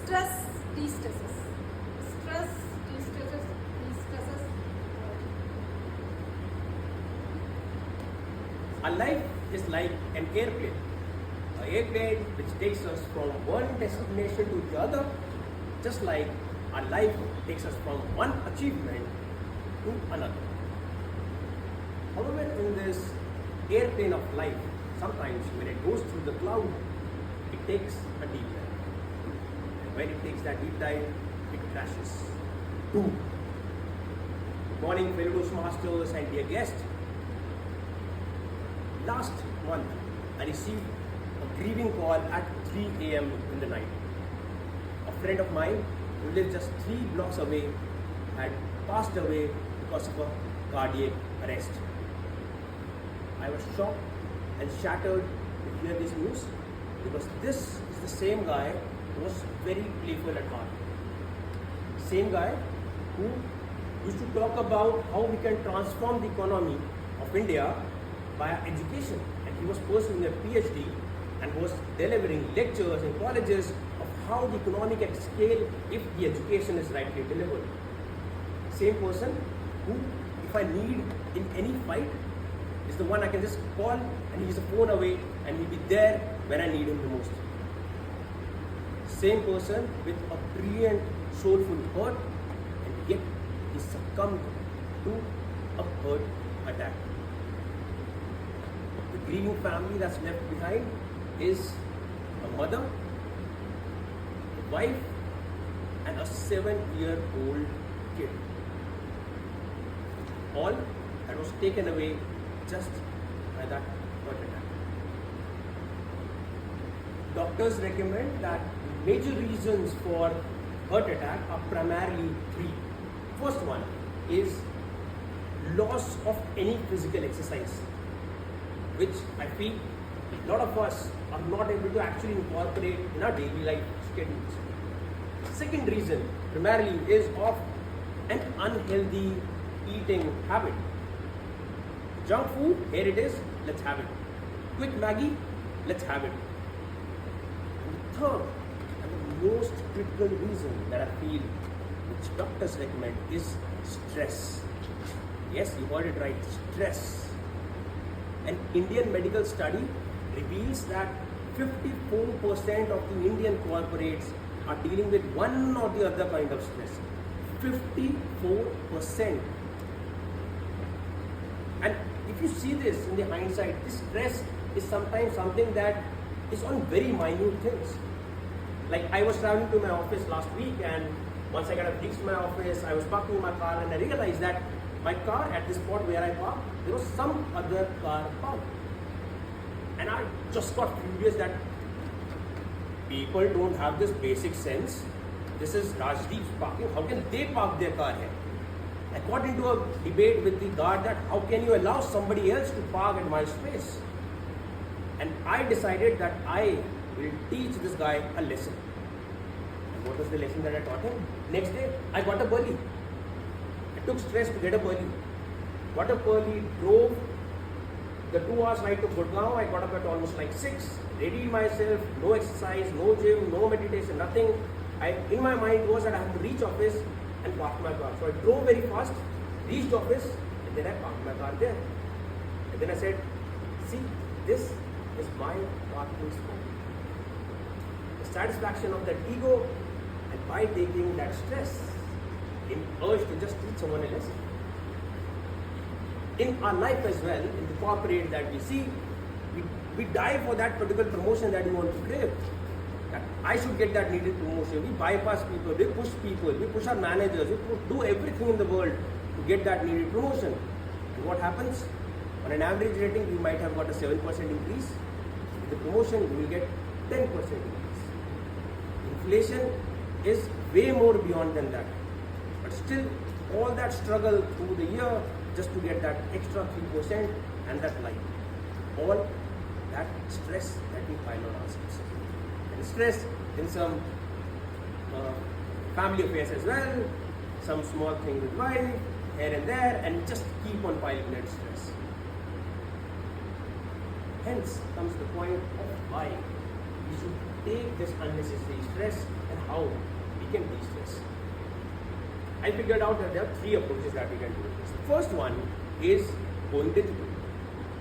Stress de-stresses. Stress de-stresses. Our life is like an airplane. An airplane which takes us from one destination to the other, just like our life takes us from one achievement to another. However, in this airplane of life, sometimes when it goes through the cloud, it takes a deep dive. And when it takes that deep dive, it crashes. Boom. Good morning, fellow Toastmasters and dear guests. Last month, I received a grieving call at 3 a.m. in the night. A friend of mine who lived just 3 blocks away had passed away because of a cardiac arrest. I was shocked and shattered to hear this news because this is the same guy who was very playful at heart. Same guy who used to talk about how we can transform the economy of India via education, and he was pursuing a PhD and was delivering lectures in colleges of how the economy can scale if the education is rightly delivered. Same person who, if I need in any fight, is the one I can just call and he's a phone away and he'll be there when I need him the most. Same person with a brilliant, soulful heart, and yet he succumbed to a heart attack. The grieving family that's left behind is a mother, a wife, and a 7-year-old kid. All that was taken away just by that heart attack. Doctors recommend that major reasons for heart attack are primarily 3. First one is loss of any physical exercise, which I feel a lot of us are not able to actually incorporate in our daily life schedules. Second reason primarily is of an unhealthy eating habit. Junk food, here it is, let's have it. Quick Maggie, let's have it. And the third and the most critical reason that I feel which doctors recommend is stress. Yes, you heard it right, stress. An Indian medical study reveals that 54% of the Indian corporates are dealing with one or the other kind of stress. 54%. And if you see this in the hindsight, this stress is sometimes something that is on very minute things. Like I was traveling to my office last week, and once I got reached my office, I was parking my car and I realized that my car at this spot where I parked, there was some other car parked. And I just got furious that people don't have this basic sense. This is Rajdeep's parking. How can they park their car here? I got into a debate with the guard that how can you allow somebody else to park at my space? And I decided that I will teach this guy a lesson. And what was the lesson that I taught him? Next day, I got up early. I took stress to get up early. Got up early, drove the 2 hours ride to Gurgaon. I got up at almost like 6, readied myself, no exercise, no gym, no meditation, nothing. In my mind was that I have to reach office and park my car. So I drove very fast, reached office, and then I parked my car there. And then I said, see, this is my parking spot. The satisfaction of that ego, and by taking that stress, in urge to just teach someone a lesson. In our life as well, in the corporate that we see, we dive for that particular promotion that we want to crave. That I should get that needed promotion. We bypass people, we push our managers, we do everything in the world to get that needed promotion. And what happens? On an average rating, we might have got a 7% increase. With the promotion, we will get 10% increase. Inflation is way more beyond than that. But still, all that struggle through the year just to get that extra 3% and that life. All that stress that we pile on ourselves. And stress in some family affairs as well, some small thing with wife, here and there, and just keep on piling that stress. Hence comes the point of why we should take this unnecessary stress and how we can de-stress. I figured out that there are 3 approaches that we can do this. The first one is going digital.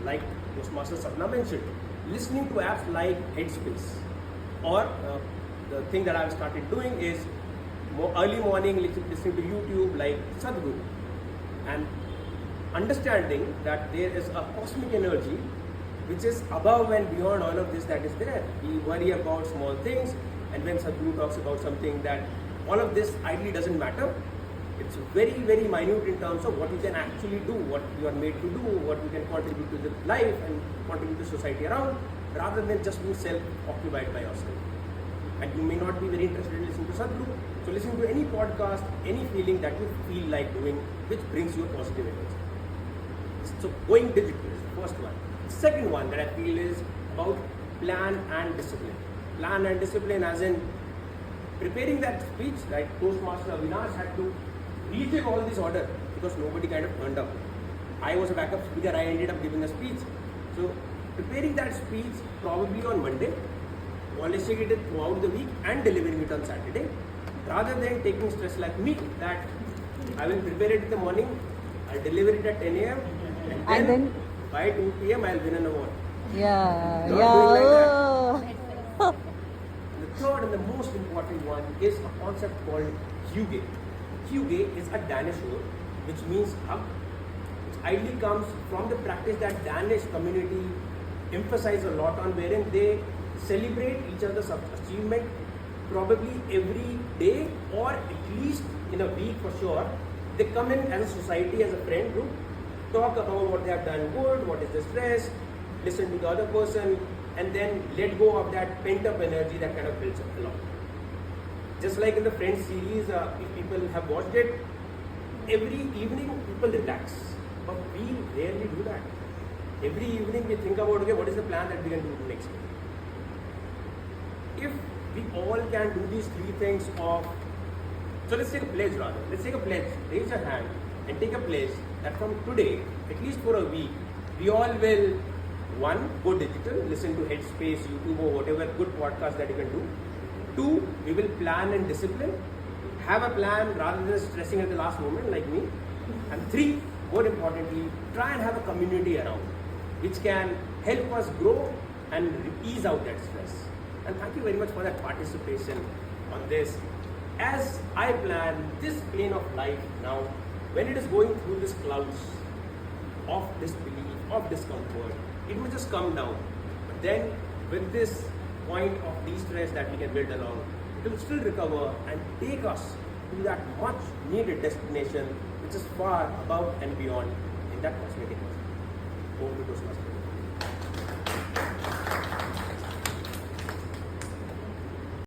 Like Toastmasters Sapna mentioned, listening to apps like Headspace, or the thing that I've started doing is early morning listening to YouTube like Sadhguru, and understanding that there is a cosmic energy which is above and beyond all of this that is there. We worry about small things, and when Sadhguru talks about something that all of this ideally doesn't matter, it's very, very minute in terms of what you can actually do, what you are made to do, what you can contribute to the life and contribute to society around, rather than just being self-occupied by yourself. And you may not be very interested in listening to Sadhguru, so listen to any podcast, any feeling that you feel like doing, which brings you a positive energy. So going digital is the first one. The second one that I feel is about plan and discipline. Plan and discipline as in preparing that speech, like Toastmaster Avinash had to retake all this order because nobody kind of turned up. I was a backup speaker, I ended up giving a speech. So preparing that speech probably on Monday, polishing it throughout the week and delivering it on Saturday, rather than taking stress like me that I will prepare it in the morning, I'll deliver it at 10 a.m. and then by 2 p.m. I'll win an award. Yeah, Not yeah. doing like that. The third and the most important one is a concept called Hygge. Hygge is a Danish word which means hug, which ideally comes from the practice that Danish community emphasize a lot on, wherein they celebrate each other's achievement probably every day or at least in a week for sure. They come in as a society, as a friend group, talk about what they have done good, what is the stress, listen to the other person, and then let go of that pent-up energy that kind of builds up a lot. Just like in the Friends series, if people have watched it, every evening people relax, but we rarely do that. Every evening we think about, okay, what is the plan that we can do next day? If we all can do these 3 things of, so let's take a pledge rather. Let's take a pledge, raise your hand and take a pledge that from today, at least for a week, we all will, 1, go digital, listen to Headspace, YouTube or whatever good podcast that you can do. 2, we will plan and discipline, have a plan rather than stressing at the last moment like me. And 3, more importantly, try and have a community around which can help us grow and ease out that stress. And thank you very much for that participation on this. As I plan this plane of life now, when it is going through these clouds of disbelief, of discomfort, it will just come down. But then with this point of de-stress that we can build along, it will still recover and take us to that much needed destination which is far above and beyond in that cosmetic. Over to Toastmasters.